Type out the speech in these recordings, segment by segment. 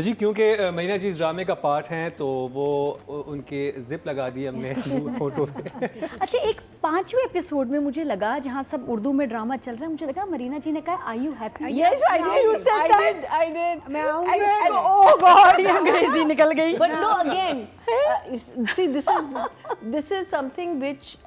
जी क्योंकि मरीना जी इस ड्रामे का पार्ट हैं तो वो उनके जिप लगा दी हमने फोटो पे। अच्छा, एक 5वें एपिसोड में मुझे लगा जहाँ सब उर्दू में ड्रामा चल रहा है, मुझे लगा मरीना जी ने कहा are you happy? Yes, I did. I did. मैं आऊंगी। ओह गॉड, ये अंग्रेजी निकल गई। But no, again, see, this is something which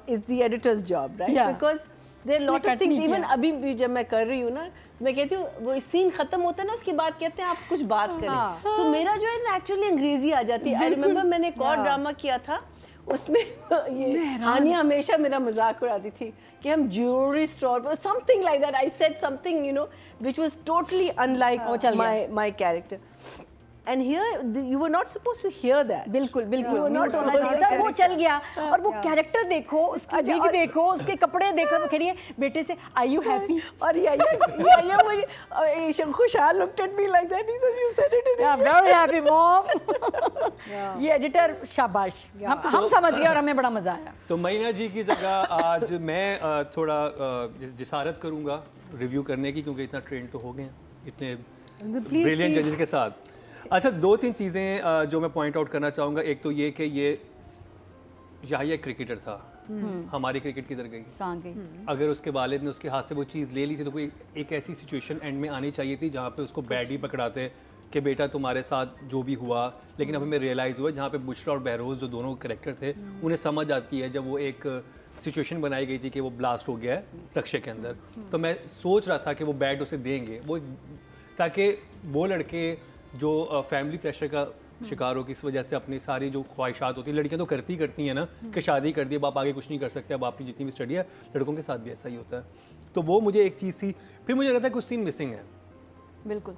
is the editor's job, right? Yeah. Because there are a lot of things. Even अभी भी जब मैं कर रही हूँ ना, मैं कहती हूँ वो सीन खत्म होता है ना, उसके बाद कहते हैं आप कुछ बात करें। तो मेरा जो है नेचुरली अंग्रेजी आ जाती है। I remember मैंने एक और ड्रामा किया था, उसमें ये हानिया हमेशा मेरा मजाक उड़ाती थी कि हम ज्वेलरी स्टोर पर something like that. I said something, you know, which was totally unlike my character. And here you were not supposed to hear that. बिल्कुल बिल्कुल You were not होना supposed चाहिए to था, hear वो that. चल गया। और वो कैरेक्टर देखो, उसकी विग देखो, उसके कपड़े देखो, वो कह रही है बेटे से आर यू हैप्पी? और या मुझे खुशहाल looked at me like that. He said, you said it in Yeah, English. very happy mom. ये एडिटर शाबाश, हम समझ गए और हमें बड़ा मजा आया। तो मरीना जी की जगह आज मैं थोड़ा जिसारत करूंगा रिव्यू करने की, क्योंकि इतना ट्रेंड तो हो गए हैं इतने ब्रिलियंट जजेस के साथ। अच्छा, 2-3 चीज़ें जो मैं पॉइंट आउट करना चाहूँगा। एक तो ये कि ये याहिया क्रिकेटर था, हमारी क्रिकेट किधर गई? कहाँ गई? अगर उसके वालिद ने उसके हाथ से वो चीज़ ले ली थी तो कोई एक ऐसी सिचुएशन एंड में आनी चाहिए थी जहाँ पे उसको बैड ही पकड़ाते कि बेटा तुम्हारे साथ जो भी हुआ। लेकिन अब हमें रियलाइज़ हुआ जहाँ पे बुशरा और बहरोज़ जो दोनों कैरेक्टर थे उन्हें समझ आती है जब वो एक सिचुएशन बनाई गई थी कि वो ब्लास्ट हो गया है रक्शे के अंदर। तो मैं सोच रहा था कि वो बैट उसे देंगे वो, ताकि वो लड़के जो फैमिली प्रेशर का शिकार हो, किस वजह से अपनी सारी जो ख्वाहिशात होती हैं, लड़कियां तो करती हैं ना कि शादी कर दी, बाप आगे कुछ नहीं कर सकते, अब आपकी जितनी भी स्टडी है लड़कों के साथ भी ऐसा ही होता है। तो वो मुझे एक चीज़ थी। फिर मुझे लगता है कुछ सीन मिसिंग है, बिल्कुल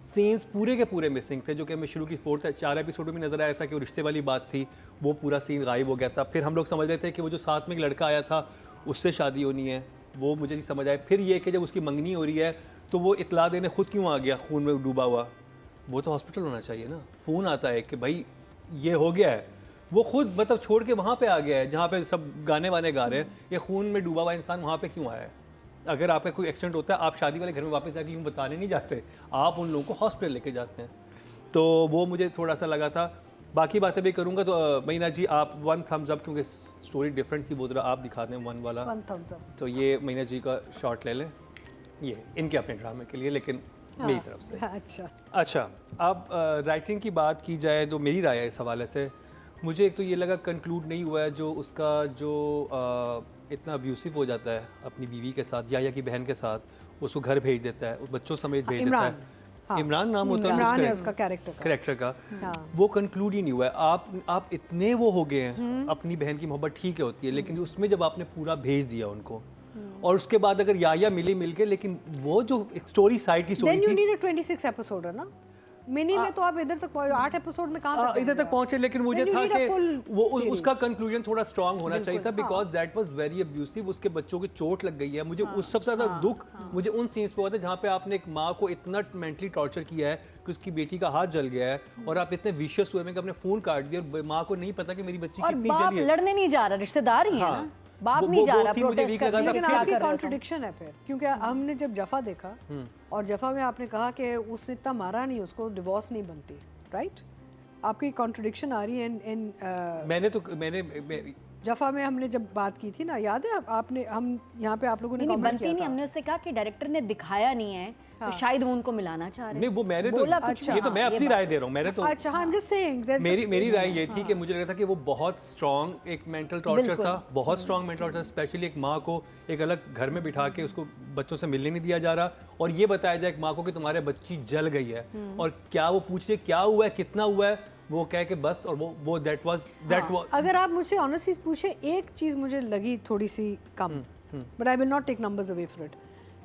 सीन्स पूरे के पूरे मिसिंग थे, जो कि हमें शुरू की 4 एपिसोड में नजर आया था कि वो रिश्ते वाली बात थी, वो पूरा सीन गायब हो गया था। फिर हम लोग समझ रहे थे कि वो जो साथ में एक लड़का आया था उससे शादी होनी है, वो मुझे नहीं समझ आया। फिर ये कि जब उसकी मंगनी हो रही है तो वो इतला देने खुद क्यों आ गया खून में डूबा हुआ? वो तो हॉस्पिटल होना चाहिए ना। फ़ोन आता है कि भाई ये हो गया है, वो खुद मतलब छोड़ के वहाँ पे आ गया है जहाँ पे सब गाने वाने गा रहे हैं। ये खून में डूबा हुआ इंसान वहाँ पे क्यों आया है? अगर आपका कोई एक्सीडेंट होता है, आप शादी वाले घर में वापस जाके यूँ बताने नहीं जाते, आप उन लोगों को हॉस्पिटल लेके जाते हैं। तो वो मुझे थोड़ा सा लगा था। बाकी बातें भी करूँगा। तो मरीना जी आप 1 thumbs up, क्योंकि स्टोरी डिफरेंट थी, वो ज़रा आप दिखा दें 1 वाला। 1 thumbs up। तो ये मरीना जी का शॉट ले लें, ये इनके अपने ड्रामे के लिए, लेकिन मेरी तरफ से। अच्छा, अब राइटिंग की बात की जाए तो मेरी राय है इस हवाले से, मुझे एक तो ये लगा कंक्लूड नहीं हुआ है जो उसका जो इतना अब्यूसिव हो जाता है अपनी बीवी के साथ, या की बहन के साथ, उसको घर भेज देता है, बच्चों समेत भेज देता है। इमरान नाम होता है उसका कैरेक्टर का। वो कंक्लूड ही नहीं हुआ है। आप इतने वो हो गए हैं, अपनी बहन की मोहब्बत ठीक है होती है, लेकिन उसमें जब आपने पूरा भेज दिया उनको, और उसके बाद अगर याया मिल के, लेकिन वो जो एक स्टोरी साइड की स्टोरी थी। Then you need a 26 episode है ना? मिनी में तो आप इधर तक 8 एपिसोड में कहाँ तक इधर तक पहुंचे, लेकिन मुझे था कि वो उसका कंक्लूजन थोड़ा स्ट्रांग होना चाहिए था, because that was very abusive. उसके बच्चों की चोट लग गई है। मुझे उस सबसे ज़्यादा दुख मुझे उन सीन्स पे हुआ था जहाँ पे आपने एक माँ को इतना मेंटली टॉर्चर किया है कि उसकी बेटी का हाथ जल गया है, और आप इतने विशियस हुए में कि आपने फ़ोन काट दिया, और माँ को नहीं पता कि मेरी बच्ची कितनी जली है। लड़ने नहीं जा रहा, रिश्तेदार ही है ना, बाप नहीं जा रहा प्रोटेस्ट करने। लेकिन आपकी कॉन्ट्रडिक्शन है फिर, क्योंकि हमने जब जफा देखा और जफा में आपने कहा कि उसने इतना मारा नहीं, उसको डिवोर्स नहीं बनती, राइट? आपकी कॉन्ट्रडिक्शन आ रही है। मैंने जफा में हमने जब बात की थी ना, याद है आपने, हम यहाँ पे आप लोगों ने नहीं बनती नहीं, हमने उससे कहा कि डायरेक्टर ने दिखाया नहीं है तो शायद वो उनको मिलाना चाह रहे हैं। नहीं, वो मैंने तो ये तो मैं अपनी राय दे रहा हूँ। मैंने तो अच्छा, I'm just saying that मेरी राय ये थी कि मुझे लगा था कि वो बहुत स्ट्रॉन्ग एक मेंटल टॉर्चर था, बहुत स्ट्रॉन्ग मेंटल टॉर्चर, स्पेशली एक माँ को एक अलग घर में बिठा के उसको बच्चों से मिलने नहीं दिया जा रहा, और ये बताया जाए एक माँ को कि तुम्हारे बच्ची जल गई है, और क्या वो पूछ रही क्या हुआ है, कितना हुआ है, वो कह के बस, और वो दैट वाज अगर आप मुझसे ऑनेस्टली पूछे, एक चीज़ मुझे लगी थोड़ी सी कम, but I will not take numbers away from it,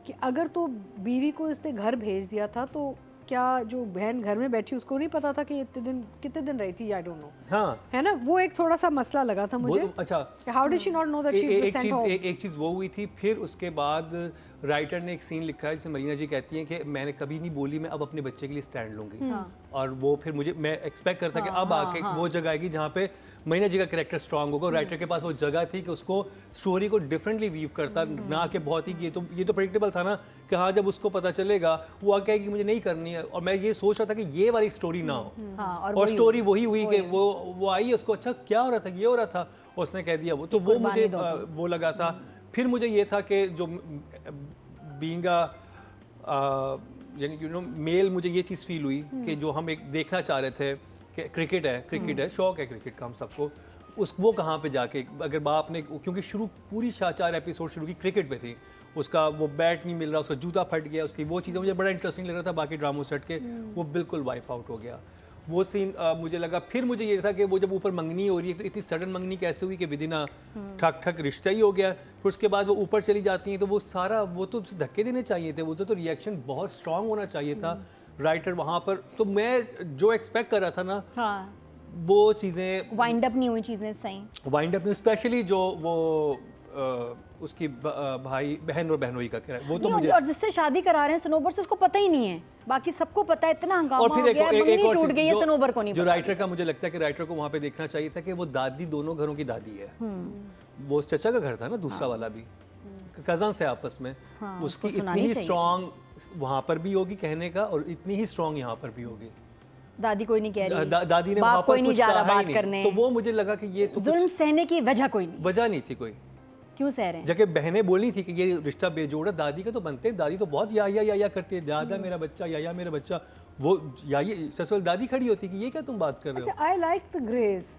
कि अगर तो बीवी को इसने घर भेज दिया था, तो क्या जो बहन घर में बैठी उसको नहीं पता था कि कितने दिन रही थी? I don't know. हाँ, है ना, वो एक थोड़ा सा मसला लगा था मुझे। अच्छा, how did she not know that she was sent home? एक चीज़ वो हुई थी। फिर उसके बाद राइटर ने एक सीन लिखा है जिसमें मरीना जी कहती हैं कि मैंने कभी नहीं बोली मैं अब अपने बच्चे के लिए स्टैंड लूंगी, और वो फिर मुझे मैं एक्सपेक्ट करता कि अब आके वो जगह आएगी जहाँ पे मरीना जी का कैरेक्टर स्ट्रांग होगा। राइटर के पास वो जगह थी कि उसको स्टोरी को डिफरेंटली वीव करता, ना कि बहुत ही ये तो प्रेडिक्टेबल था ना कि हाँ जब उसको पता चलेगा वो आके कहेगी मुझे नहीं करनी है, और मैं ये सोच रहा था कि ये वाली स्टोरी ना हो, और स्टोरी वही हुई कि वो आई, उसको अच्छा क्या हो रहा था, ये हो रहा था, उसने कह दिया वो, तो वो मुझे वो लगा था। फिर मुझे ये था कि जो बीइंग यानी मेल, मुझे ये चीज़ फील हुई कि जो हम एक देखना चाह रहे थे कि क्रिकेट है, शौक है क्रिकेट का हम सबको, वो कहाँ पे जाके, अगर बाप ने, क्योंकि शुरू पूरी 4 एपिसोड शुरू की क्रिकेट पे थी, उसका वो बैट नहीं मिल रहा, उसका जूता फट गया, उसकी वो चीज़ें मुझे बड़ा इंटरेस्टिंग लग रहा था, बाकी ड्रामो सेट के वो बिल्कुल वाइप आउट हो गया वो सीन। मुझे लगा, फिर मुझे ये था कि वो जब ऊपर मंगनी हो रही है तो इतनी सडन मंगनी कैसे हुई कि विदिन ठक ठक रिश्ता ही हो गया, फिर उसके बाद वो ऊपर चली जाती हैं, तो वो सारा वो तो धक्के देने चाहिए थे, वो तो रिएक्शन बहुत स्ट्रांग होना चाहिए था राइटर वहाँ पर। तो मैं जो एक्सपेक्ट कर रहा था ना, वो चीज़ें वाइंड अप नहीं हुई, चीज़ें सही वाइंड अप नहीं, स्पेशली जो वो उसकी भाई बहन और बहनोई का कह रहा है, वो तो मुझे, और जिससे शादी करा रहे हैं सनोबर से, उसको पता ही नहीं है, बाकी सबको पता है, इतना हंगामा और फिर हो गया है, मंगनी और टूट गई है, सनोबर को नहीं जो पता। राइटर का मुझे लगता है कि राइटर को वहाँ पे देखना चाहिए था कि वो दादी दोनों घरों की दादी है। वो चचा का घर था ना, दूसरा वाला भी कजन से आपस में, उसकी इतनी ही स्ट्रांग वहाँ पर भी होगी कहने का, और इतनी ही स्ट्रांग यहाँ पर भी होगी। दादी कोई नहीं कह रही, दादी ने बाप वहाँ पर कोई नहीं कुछ जा रहा कहा ही बात नहीं, करने, तो वो मुझे लगा कि ये तो जुल्म सहने की वजह कोई नहीं, वजह नहीं थी कोई, क्यों सह रहे हैं? जबकि बहनें बोली थी कि ये रिश्ता बेजोड़ है, दादी के तो बनते हैं, दादी तो बहुत या करती है, दादा मेरा बच्चा, या मेरा बच्चा, वो ससुराल दादी खड़ी होती कि ये क्या तुम बात कर रहे हो। I liked the grays.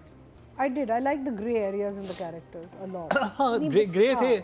I like the grey areas in the characters a lot. हाँ ग्रे थे,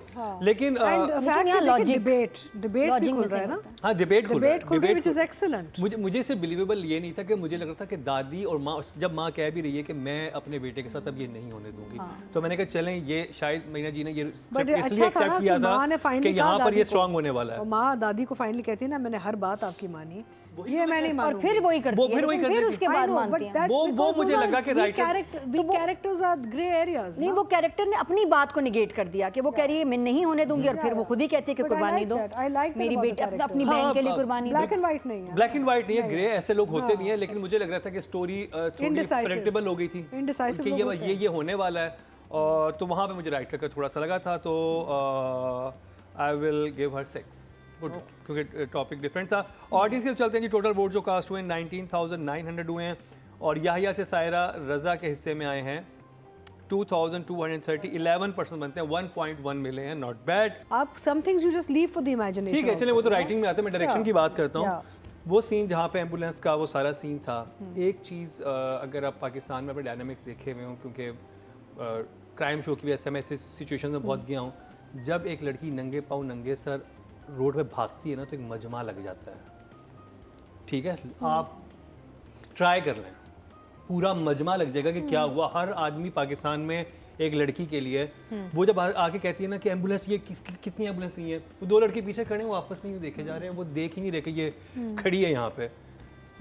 लेकिन And the fact यहाँ that they logic- can debate भी logic खुल में रहा है से ना, होता हाँ डिबेट खुल रहा है, debate खुल रहा है, which is excellent. मुझे सिर्फ बिलीवेबल ये नहीं था कि मुझे लग रहा था कि दादी और माँ, जब माँ कह भी रही है कि मैं अपने बेटे के साथ अब ये नहीं होने दूंगी, तो मैंने कहा चलें, ये शायद मीना जी ने ये But इसलिए अच्छा था एक्सेप्ट ना किया कि था माँ ने कि finally यहाँ कहा पर ये दादी को, स्ट्रांग होने वाला है। और माँ दादी को फाइनली कहती है ना, मैंने हर बात आपकी मानी, ये मैं नहीं और मानूंगी। फिर वही करती है, फिर वही लेकिन करती फिर थी। उसके I बाद know, but मानती है। that's वो because मुझे those are लगा कि weak writer- weak characters are grey areas. नहीं, ना? वो कैरेक्टर ने अपनी बात को निगेट कर दिया कि वो कह रही है मैं नहीं होने दूंगी, और फिर वो खुद ही कहती है कि But I कुर्बानी like दो, that. I like that मेरी about the बेटी अपनी characters. बहन हाँ, के लिए कुर्बानी दो। Black and white नहीं है। ब्लैक एंड व्हाइट नहीं है, ग्रे ऐसे लोग होते नहीं है, लेकिन मुझे लग रहा था कि स्टोरी थोड़ी Indecisive. प्रेडिक्टेबल हो गई थी Indecisive कि लोग होते हैं। ये होने वाला है, और तो वहाँ पे मुझे राइटर का थोड़ा सा लगा था, तो I will give her 6 good, क्योंकि टॉपिक डिफरेंट था। ऑडियंस के चलते हैं जी, टोटल वोट जो कास्ट हुए 19,900 हुए हैं, और याहिया से सायरा रज़ा के हिस्से में आए हैं 2,230, 11% बनते हैं, 1.1 मिले हैं, नॉट बैड। आप some things you just leave for the imagination. ठीक है, चलिए वो तो also, राइटिंग में आते हैं, मैं डायरेक्शन की बात करता हूँ। Yeah. वो सीन जहाँ पे एम्बुलेंस का वो सारा सीन था, एक चीज़ अगर आप पाकिस्तान में अपने डायनामिक्स देखे हुए हों, क्योंकि क्राइम शो की वजह से मैं ऐसे सिचुएशन में बहुत गया हूँ, जब एक लड़की नंगे पाँव नंगे सर रोड पे भागती है ना, तो एक मजमा लग जाता है। ठीक है, आप ट्राई कर लें, पूरा मजमा लग जाएगा कि क्या हुआ। हर आदमी पाकिस्तान में एक लड़की के लिए, वो जब आके कहती है ना कि एम्बुलेंस ये कितनी एम्बुलेंस नहीं है, वो 2 लड़के पीछे खड़े हैं, वो आपस में यूँ देखे जा रहे हैं, वो देख ही नहीं रहे कि ये खड़ी है यहाँ पे।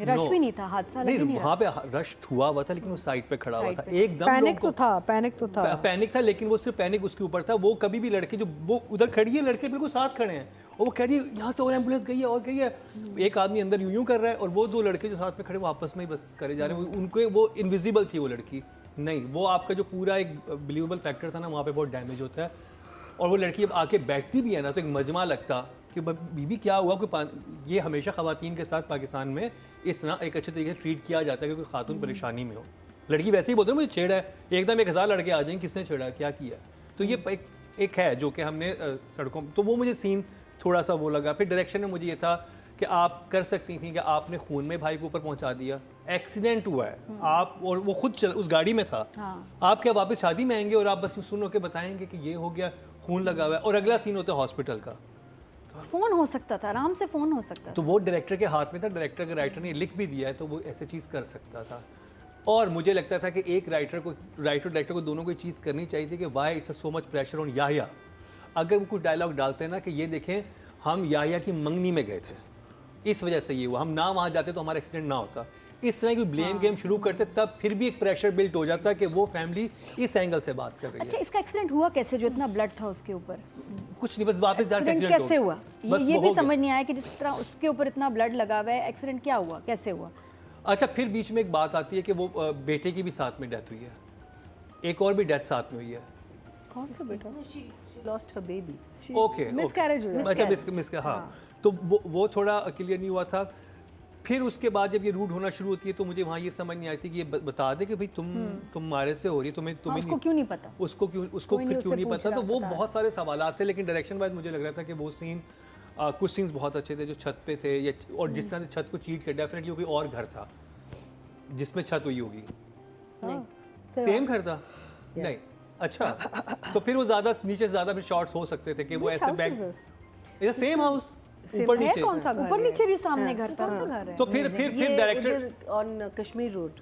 रश भी नहीं था, हादसा लग ही नहीं, नहीं वहाँ पे रश हुआ था, लेकिन वो साइड पे खड़ा हुआ था, एकदम पैनिक तो था, पैनिक तो था। पैनिक था, लेकिन वो सिर्फ पैनिक उसके ऊपर था। वो कभी भी लड़के जो वो उधर खड़ी है, लड़के बिल्कुल साथ खड़े हैं, और वो कह रही है यहाँ से और एम्बुलेंस गई है और गई है, एक आदमी अंदर यूं कर रहा है, और वो 2 लड़के जो साथ में खड़े वो आपस में ही बस करे जा रहे हैं। उनके वो इनविजिबल थी वो लड़की, नहीं, वो आपका जो पूरा एक बिलीवेबल फैक्टर था ना, वहाँ पे बहुत डैमेज होता है। और वो लड़की जब आके बैठती भी है ना, तो एक मजमा लगता कि बीबी क्या हुआ, कोई ये हमेशा ख़वातीन के साथ पाकिस्तान में इस तरह एक अच्छे तरीके से ट्रीट किया जाता है कि कोई खातून परेशानी में हो। लड़की वैसे ही बोलते हैं मुझे छेड़ा है, एकदम 1000 लड़के आ जाएंगे, किसने छेड़ा, क्या किया। तो ये एक है जो कि हमने सड़कों, तो वो मुझे सीन थोड़ा सा वो लगा। फिर डायरेक्शन में मुझे ये था कि आप कर सकती थी कि आपने खून में भाई को ऊपर पहुंचा दिया, एक्सीडेंट हुआ है, आप और वो खुद उस गाड़ी में था, आप क्या वापस शादी में आएंगे और आप बस सुन के बताएंगे कि ये हो गया, खून लगा हुआ है, और अगला सीन होता है हॉस्पिटल का। फोन हो सकता था, आराम से फोन हो सकता था। तो वो डायरेक्टर के हाथ में था, डायरेक्टर के राइटर ने लिख भी दिया है, तो वो ऐसे चीज़ कर सकता था। और मुझे लगता था कि एक राइटर डायरेक्टर को दोनों को चीज़ करनी चाहिए थी कि why it's so much pressure on Yahya. अगर वो कुछ डायलॉग डालते हैं ना कि ये देखें हम याहिया की मंगनी में गए थे, इस वजह से ये हुआ, हम ना वहाँ जाते तो हमारा एक्सीडेंट ना होता, इस तरह की ब्लेम गेम शुरू करते, तब फिर भी एक प्रेशर बिल्ट हो जाता कि वो फैमिली इस एंगल से बात कर रही है। अच्छा, इसका एक्सीडेंट हुआ कैसे जो इतना ब्लड था उसके ऊपर? कुछ नहीं, बस वापस जाके एक्सीडेंट एक्सीडेंट कैसे हुआ बस ये वो भी हो गया। समझ नहीं आया कि जिस तरह उसके ऊपर इतना ब्लड लगा हुआ है, एक्सीडेंट क्या हुआ, कैसे हुआ? अच्छा, फिर बीच में एक बात आती है कि वो बेटे की भी साथ में डेथ हुई है, एक और भी डेथ साथ में हुई है। कौन सा बेटा? Lost her baby. Okay, miscarriage हुआ। अच्छा मिस हाँ, तो वो थोड़ा क्लियर नहीं हुआ था। फिर उसके बाद जब ये रूट होना शुरू होती है तो मुझे वहाँ ये समझ नहीं आई थी कि ये बता दे कि भाई तुम्हारे से हो रही है, तुम्हें उसको क्यों नहीं पता? उसको कोई नहीं फिर क्यों उससे नहीं पूछ पता? रहा तो वो पता। बहुत सारे सवाल थे, लेकिन डायरेक्शन वाइज मुझे लग रहा था कि वो सीन कुछ सीन्स बहुत अच्छे थे जो छत पे थे, या और जिस तरह से छत को चीट कर, डेफिनेटली कोई और घर था जिसमें छत हुई होगी। नहीं, सेम घर था? नहीं, अच्छा, तो फिर वो ज़्यादा नीचे से ज़्यादा फिर शॉट्स हो सकते थे कि वो ऐसे बैक सेम हाउस ऊपर नीचे। कौन सा घर ऊपर है? नीचे भी सामने घर था। कौन सा घर है? तो फिर डायरेक्टर ऑन कश्मीर रोड।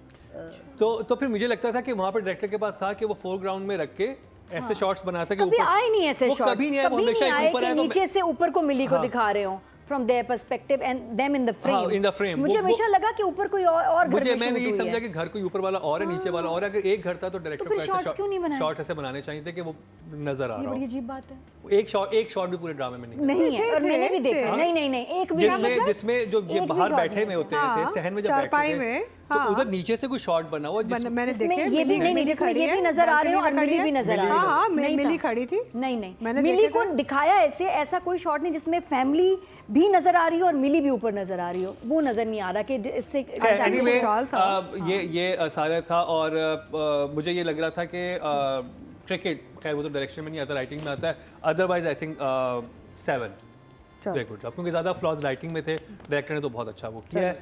तो फिर मुझे लगता था कि वहाँ पर डायरेक्टर के पास था कि वो फोरग्राउंड में रख के ऐसे शॉट्स बनाता कि कभी ऊपर आए नहीं ऐसे वो शॉट्स, कभी नहीं आए, वो हमेशा एक ऊपर कि आए तो नीचे से ऊपर को मिली को दिखा रहे हो from their perspective and them in the frame. in the frame, मुझे वो- हमेशा लगा कि ऊपर कोई और घर मुझे में मैंने shoot यही हुई समझा है। कि घर कोई ऊपर वाला और है, नीचे वाला और है। अगर एक घर था तो डायरेक्टर फिर को shots क्यों नहीं ऐसे बनाए? शॉट्स ऐसे बनाने चाहिए थे कि वो नजर आ ये रहा बड़ी हो। अजीब बात है। एक शॉट भी पूरे ड्रामे में नहीं नहीं है, और थे, मैंने भी थे। देखा। नहीं, एक भी जिसमें जो ये एक भी बाहर shot बैठे नहीं में है। होते हाँ, थे, सहन में जब चारपाई बैठते थे में, तो हाँ। उधर नीचे से कोई शॉट बना हुआ मैंने इसमें देखे ये भी नहीं, जिसमें ये भी नजर आ रहे हो और मिली भी नजर आ रही हाँ हाँ, हो। नहीं मिली था। खड़ी थी। नहीं मैंने मिली देखे को थे। दिखाया ऐसा कोई शॉट नहीं जिसमें फैमिली भी नजर आ रही हो और मिली भी ऊपर नजर आ रही हो, वो नजर नहीं आ रहा कि इससे एनीवे खुशहाल था। ये सारा था। और मुझे ये लग रहा था कि क्रिकेट, खैर वो तो डायरेक्शन में नहीं आता, राइटिंग में आता है। Otherwise I think 7 very good job, क्योंकि ज़्यादा फ्लॉज राइटिंग में थे, डायरेक्टर ने तो बहुत अच्छा वो किया है।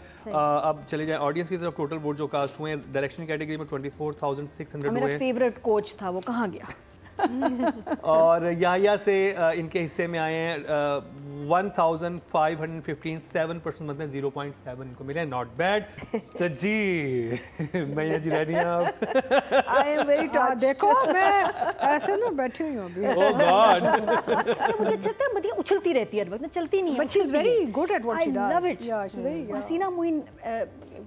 अब चले जाएं ऑडियंस की तरफ। टोटल वोट जो कास्ट हुए हैं डायरेक्शन कैटेगरी में 24,600 मेरा हुए हैं। फेवरेट कोच था, वो कहाँ गया? और याया से इनके हिस्से में आए हैं 1,515, 7% मतलब 0.7 इनको मिले, नॉट बैड। तो जी मैया जी रेडी हैं आप? I am very touch. देखो मैं ऐसे ना बैठी हुई हूँ अभी। ओह गॉड, अरे मुझे अच्छा लगता है, बदिया उछलती रहती है हर वक्त ना, चलती नहीं है। But she's very good at what she does. I love it. Yeah, she's very good. हसीना मोइन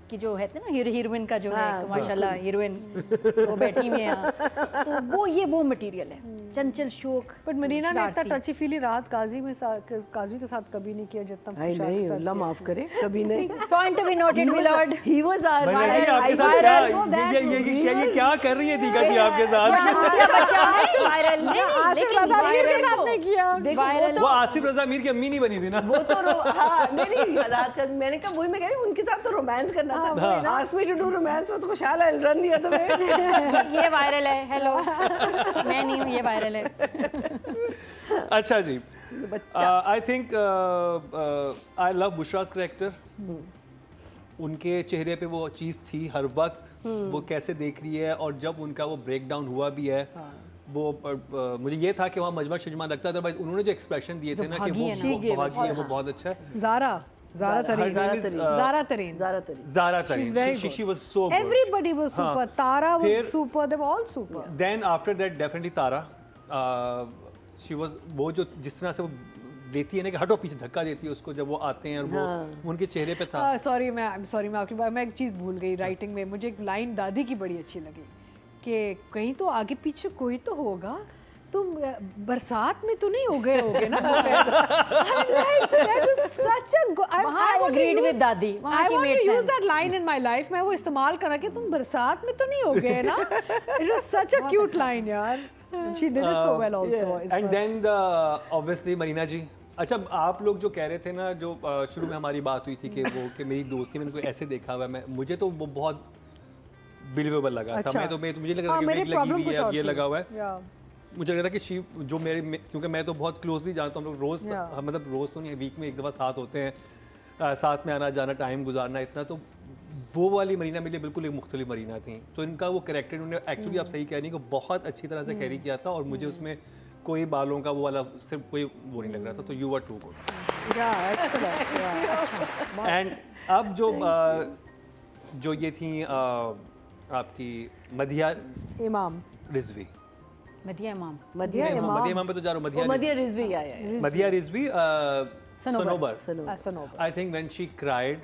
की जो है ना हीरोइन का जो है, हाँ, माशाल्लाह हीरोइन वो बैठी में है, तो वो मटेरियल है, चंचल शोक। बट मरीना ने इतना शरारती। टची फीली रात काजी के साथ कभी नहीं किया जितना आई खुशहाल के नहीं, साथ अल्लाह किया। माफ करे, कभी नहीं। Point to be noted milord. He was our मैंने कहा आपके साथ क्या ये क्या कर रही है दीगा जी आपके साथ? वायरल आसिफ रज़ा मीर के साथ नहीं किया। वायरल वो आसिफ रज़ा मीर की अम्मी नहीं बनी थी ना? वो तो हाँ नहीं रात का मैंने कहा वही मैं कह रही हूँ, उनके साथ तो रोमांस करना था। Ask me to do romance, वो तो खुशहाल है, रन दिया तुम्हें। ये वायरल है, हेलो मैं नहीं हूँ, ये वायरल है। अच्छा जी, I think I love Bushra's character. उनके चेहरे पे वो चीज़ थी हर वक्त, वो कैसे देख रही है, और जब उनका वो ब्रेक डाउन हुआ भी है वो मुझे ये था कि वहाँ मजमा शजमा लगता, अदरवाइज उन्होंने जो एक्सप्रेशन दिए थे ना कि वो भागी है, वो बहुत अच्छा है। Zara Tareen. Her name is, Zara Tareen. Zara She's Tareen. very She good. was so good. Everybody was super. Tara फिर- was super. They were all super. Then after that definitely Tara. She was वो जो जिस तरह से वो देती है ना कि हटो पीछे, धक्का देती है उसको जब वो आते हैं, और वो उनके चेहरे पे था। सॉरी मैं आपकी बात, मैं एक चीज़ भूल गई राइटिंग में। मुझे एक लाइन दादी की बड़ी अच्छी लगी कि कहीं तो आगे पीछे कोई तो होगा, तुम बरसात में तो नहीं हो गए होगे ना? I agreed with दादी, वहाँ I की want made to use sense. that line in my life. मैं वो इस्तेमाल करा कि तुम बरसात में तो नहीं हो गए ना? It was such a cute line यार. She did it so well also. इस एंड पर। देन ऑब्वियसली मरीना जी। अच्छा, आप लोग जो कह रहे थे ना, जो शुरू में हमारी बात हुई थी कि वो कि मेरी दोस्ती में उनको ऐसे देखा हुआ है, मुझे तो वो बहुत बिलीवेबल लगा था। अच्छा। मुझे लग रहा था हाँ, कि मेरी wig लगी problem हुई है, कुछ अब ये और थी। लगा हुआ है। Yeah. मुझे लग रहा था कि शी जो क्योंकि मैं तो बहुत क्लोजली जानता हूँ, हम लोग रोज़ Yeah. मतलब रोज़ तो नहीं, वीक में एक दफ़ा साथ होते हैं, साथ में आना जाना, टाइम गुजारना इतना, तो वो वाली मरीना मेरे लिए बिल्कुल एक मुख्तलिफ मरीना थी। तो इनका वो कैरेक्टर उन्होंने एक्चुअली, आप सही कह रही, को बहुत अच्छी तरह से कैरी किया था, और मुझे उसमें कोई बालों का वो वाला सिर्फ कोई वो नहीं लग रहा था। तो you are too good. Yeah, excellent. Yeah. And अब जो ये थी आपकी मधिया इमाम रिजवी, मदिया इमाम। मदिया मधिया इमाम पे तो जा रहा हूँ, मदिया रिजवी आया। Madhiya Rizvi Sanobar. Sanobar. Sanobar. I think when she cried,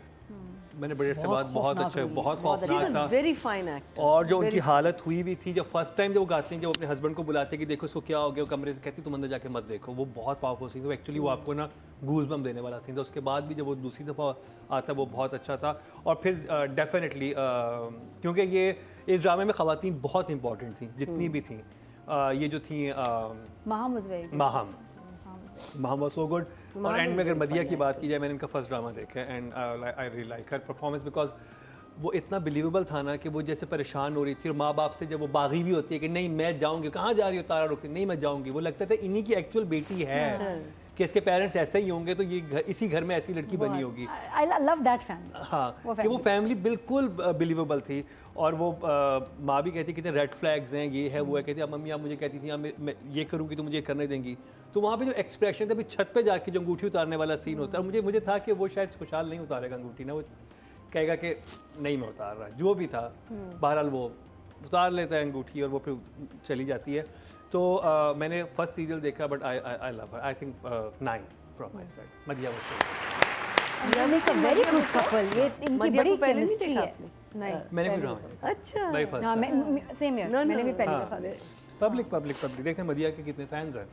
मैंने बड़े से बात बहुत अच्छा, बहुत खौफनाक था। Very fine actor. और जो उनकी हालत हुई भी थी जब फर्स्ट टाइम जब वो गाती हैं, जब अपने हस्बैंड को बुलाते हैं कि देखो इसको क्या हो गया, वो कमरे से कहती तुम अंदर जाके मत देखो, वो बहुत पावरफुल सीन था एक्चुअली। वो आपको ना गूज बम देने वाला सीन था। उसके बाद भी जब वो दूसरी दफ़ा आता वो बहुत अच्छा था। और फिर डेफिनेटली क्योंकि ये इस ड्रामे में ख़वातीन बहुत इंपॉर्टेंट थी जितनी भी थी, ये जो थी माहम वाज सो गुड। और एंड में अगर मदिया की बात की जाए, मैंने इनका फर्स्ट ड्रामा देखा है and I really like her performance because वो इतना बिलीवेबल था ना कि वो जैसे परेशान हो रही थी और माँ बाप से जब वो बागी भी होती है कि नहीं मैं जाऊँगी, कहाँ जा रही हो तारा, रुक, नहीं मैं जाऊँगी, वो लगता था इन्हीं की एक्चुअल बेटी है कि इसके पेरेंट्स ऐसे ही होंगे तो ये इसी घर में ऐसी लड़की बनी होगी। I love that family. हाँ कि वो फैमिली बिल्कुल बिलीवेबल थी। और वो माँ भी कहती कितने रेड फ्लैग्स हैं, ये है वो है, कहती अब मम्मी आप मुझे कहती थी मैं ये करूँगी तो मुझे करने देंगी। तो वहाँ पे जो एक्सप्रेशन था, छत पे जाके जो अंगूठी उतारने वाला सीन होता है, मुझे था कि वो शायद खुशहाल नहीं उतारेगा अंगूठी ना, वो कहेगा कि नहीं मैं उतार रहा, जो भी था। बहरहाल वो उतार लेता है अंगूठी और वो फिर चली जाती है। तो मैंने फर्स्ट सीरियल देखा but I love her, I think 9 from my side. मदिया was very good couple, ये इनकी बड़ी पहले नहीं केमिस्ट्री देखा है। आपने? नहीं मैंने भी ड्रामा अच्छा। वेरी फर्स्ट हाँ, सेम ईयर मैंने भी पहली दफा देखा। पब्लिक देखते हैं मदिया के कितने फैंस हैं।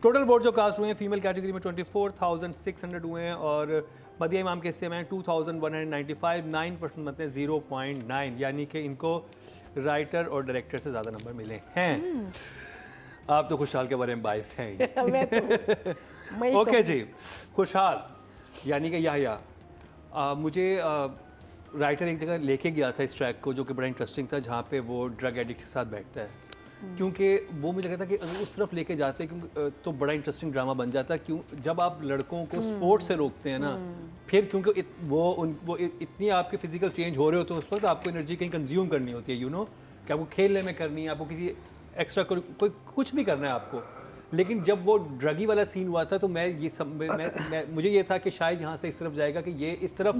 टोटल वोट जो कास्ट हुए हैं फीमेल कैटेगरी में 24,600 हुए हैं और मदिया इमाम के हिस्से में 2,195, 9% बनते हैं 0.9, यानी कि इनको राइटर और डायरेक्टर से ज़्यादा नंबर मिले हैं। आप तो खुशहाल के बारे में बाइस्ड हैं ही। ओके जी, खुशहाल यानी कि याह्या, मुझे राइटर एक जगह लेके गया था इस ट्रैक को जो कि बड़ा इंटरेस्टिंग था, जहाँ पे वो ड्रग एडिक्ट के साथ बैठता है। क्योंकि वो मुझे लगता है कि अगर उस तरफ लेके जाते क्योंकि तो बड़ा इंटरेस्टिंग ड्रामा बन जाता है। क्यों जब आप लड़कों को स्पोर्ट्स से रोकते हैं ना, फिर क्योंकि वो इतनी आपके फिजिकल चेंज हो रहे होते हैं उस वक्त आपको एनर्जी कहीं कंज्यूम करनी होती है, यू नो कि आपको खेलने में करनी है, आपको किसी एक्स्ट्रा कोई कुछ भी करना है आपको। लेकिन जब वो ड्रगी वाला सीन हुआ था तो मुझे ये था कि शायद यहाँ से इस तरफ जाएगा कि ये इस तरफ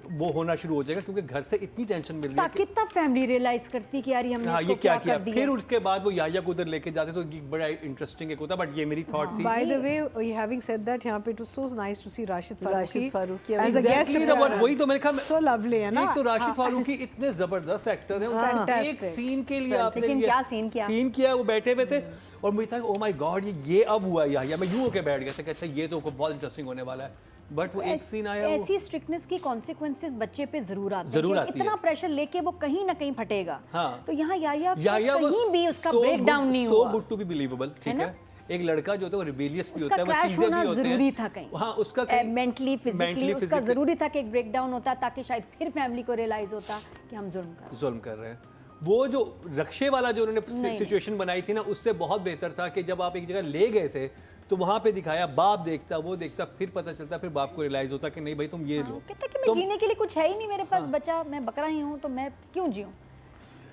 वो होना शुरू हो जाएगा क्योंकि घर से इतनी टेंशन मिल रही है कि कितना फैमिली रियलाइज करती कि यार ये हमने हाँ इसको ये क्या किया। कर दिया। फिर उसके बाद वो याह्या को उधर लेके जाते तो ये बड़ा इंटरेस्टिंग एक होता, बट ये मेरी थॉट थी। By the way, having said that, यहाँ पे it was so nice to see Rashid Farooqi as a guest Exactly, appearance. वही तो मैंने कहा So lovely है ना। एक तो राशिद फारूकी इतने जबरदस्त एक्टर हैं, उनका एक सीन के लिए आपने लेकिन क्या सीन किया? सीन किया, वो बैठे हुए थे और मुझे था ओ माय गॉड ये अब हुआ याह्या, मैं यूं होके बैठ गया था कि अच्छा ये तो बहुत इंटरेस्टिंग होने वाला है। बट वो एक सीन आया, ऐसी स्ट्रिक्टनेस की कॉन्सिक्वेंसेस बच्चे पे जरूर आते हैं। जरूर आती है। इतना प्रेशर लेके वो कहीं ना कहीं फटेगा। हाँ। तो यहाँ याह्या was कहीं भी उसका so ब्रेक डाउन good- नहीं so हुआ। good to be believable, ठीक है। एक लड़का जो होता है वो रिबेलियस भी उसका होता है, वो क्रैश चीजें होना भी होते जरूरी हैं। था कहीं। हाँ उसका मेंटली फिजिकली उसका जरूरी था कि एक ब्रेक डाउन होता ताकि शायद फिर फैमिली को रियलाइज होता कि हम जुल्म कर रहे हैं। वो जो रक्शे वाला जो उन्होंने सिचुएशन बनाई थी ना, उससे बहुत बेहतर था कि जब आप एक जगह ले गए थे तो वहाँ पे दिखाया, बाप देखता वो देखता, फिर पता चलता, फिर बाप को रियलाइज होता कि नहीं भाई तुम ये लो। कहता कि मैं जीने के लिए कुछ है ही नहीं मेरे पास बचा, मैं बकरा ही हूँ तो मैं क्यों जीऊँ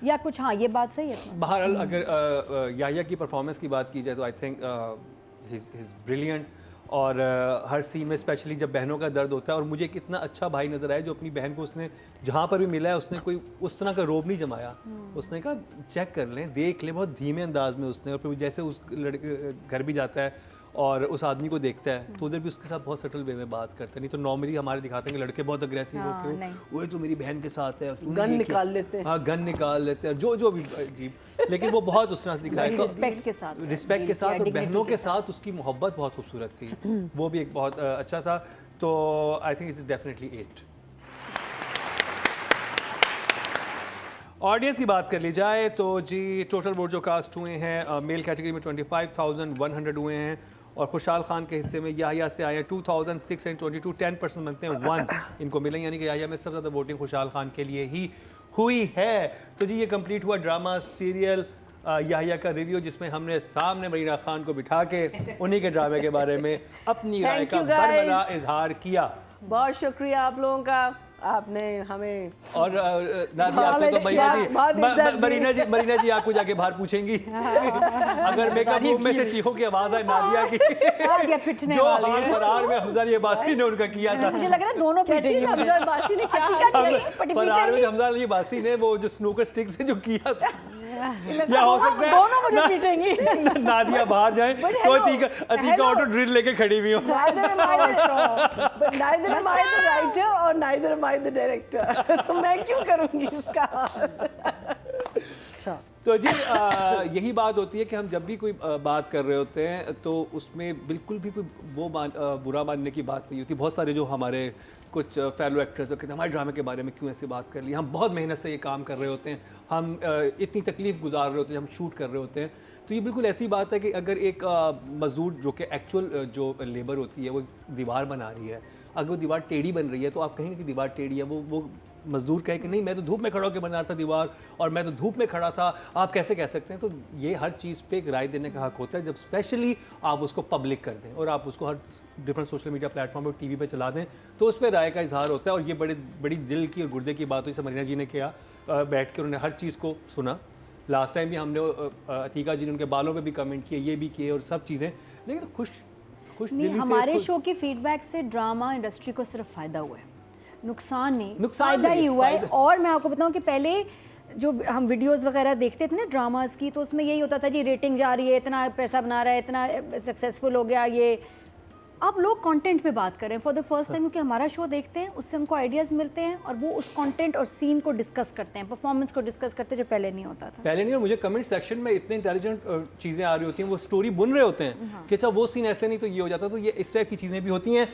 या कुछ। हाँ ये बात सही है। बहरहाल अगर याह्या की परफॉर्मेंस की बात की जाए तो I think he is brilliant. और हर सीन में स्पेशली जब बहनों का दर्द होता है, और मुझे एक इतना अच्छा भाई नज़र आया जो अपनी बहन को उसने जहाँ पर भी मिला है उसने कोई उस तरह का रोब नहीं जमाया। उसने कहा चेक कर लें, देख लें, बहुत धीमे अंदाज में उसने। और फिर जैसे उस घर भी जाता है और उस आदमी को देखता है तो उधर भी उसके साथ बहुत सटल वे में बात करते हैं। नहीं तो नॉर्मली हमारे दिखाते हैं कि लड़के बहुत अग्रेसिव होते हैं, वो तो मेरी बहन के साथ है, गन निकाल लेते हैं। हाँ गन निकाल लेते हैं, जो भी अजीब। लेकिन वो बहुत उस तरह से दिखाया, रिस्पेक्ट के साथ और बहनों के साथ उसकी मोहब्बत बहुत खूबसूरत थी। वो भी एक बहुत अच्छा था। तो I think it's definitely 8। Audience की बात कर ली जाए तो जी टोटल वोट जो कास्ट हुए हैं मेल कैटेगरी में 25,100 हुए हैं और खुशहाल खान के हिस्से में याह्या से आए 2,622, 10% बनते हैं 1 इनको मिले, यानी कि याह्या में सबसे ज़्यादा वोटिंग खुशहाल खान के लिए ही हुई है। तो जी ये कंप्लीट हुआ ड्रामा सीरियल याह्या का रिव्यू, जिसमें हमने सामने मरीना खान को बिठा के उन्हीं के ड्रामे के बारे में अपनी राय का बरमला इजहार किया। बहुत शुक्रिया आप लोगों का, आपने हमें। और नादिया आपसे तो मरीना जी आपको जाके बाहर पूछेंगी अगर मेकअप रूम में से चीखों की आवाज आए नादिया की, जो हाल फरार में हमजा अब्बासी ने उनका किया था। मुझे लग रहा है दोनों पिटेंगे। हमजा अब्बासी ने क्या फरार में हमजा अब्बासी ने वो जो स्नूकर स्टिक से जो किया था या हो सकता है दोनों मुझे पीटेंगी। नादिया बाहर जाए तो अतीका ऑटो ड्रिल लेके खड़ी हुई हो। Neither am I the writer or neither am I the director. तो मैं क्यों करूँगी इसका? तो जी यही बात होती है कि हम जब भी कोई बात कर रहे होते हैं तो उसमें बिल्कुल भी कोई वो बुरा मानने की बात नहीं होती। बहुत सारे जो हमारे कुछ फेलो एक्टर्स जो कहते हैं हमारे ड्रामे के बारे में क्यों ऐसे बात कर ली, हम बहुत मेहनत से ये काम कर रहे होते हैं, हम इतनी तकलीफ़ गुजार रहे होते हैं, हम शूट कर रहे होते हैं। तो ये बिल्कुल ऐसी बात है कि अगर एक मजदूर जो कि एक्चुअल जो लेबर होती है वो दीवार बना रही है, अगर वो दीवार टेढ़ी बन रही है तो आप कहेंगे कि दीवार टेढ़ी है। वो मजदूर कहे कि नहीं मैं तो धूप में खड़ा होकर बना रहा था दीवार और मैं तो धूप में खड़ा था, आप कैसे कह सकते हैं। तो ये हर चीज़ पे एक राय देने का हक होता है जब स्पेशली आप उसको पब्लिक कर दें और आप उसको हर डिफरेंट सोशल मीडिया प्लेटफॉर्म पर टीवी पे चला दें तो उस पर राय का इजहार होता है। और ये बड़ी दिल की और गुर्दे की बात हुई, जैसे मरीना जी ने किया, बैठ के उन्होंने हर चीज़ को सुना। लास्ट टाइम भी हमने अतीका जी ने उनके बालों पे भी कमेंट किए, ये भी किए और सब चीज़ें, लेकिन खुश नहीं, दिली हमारे से शो के फीडबैक से ड्रामा इंडस्ट्री को सिर्फ फ़ायदा हुआ है, नुकसान नहीं, नुकसान फ़ायदा नहीं, ही हुआ है। फ़ायदा। और मैं आपको बताऊं कि पहले जो हम वीडियोस वगैरह देखते थे ना ड्रामास की, तो उसमें यही होता था जी रेटिंग जा रही है, इतना पैसा बना रहा है, इतना सक्सेसफुल हो गया ये। अब लोग कंटेंट पे बात करें फॉर द फर्स्ट टाइम, क्योंकि हमारा शो देखते हैं, उससे उनको आइडियाज़ मिलते हैं और वो उस कंटेंट और सीन को डिस्कस करते हैं, परफॉर्मेंस को डिस्कस करते हैं, जो पहले नहीं होता था। पहले नहीं। और मुझे कमेंट सेक्शन में इतने इंटेलिजेंट चीज़ें आ रही होती हैं, वो स्टोरी बुन रहे होते हैं कि अच्छा वो सीन ऐसे नहीं तो ये हो जाता। तो ये इस टाइप की चीज़ें भी होती हैं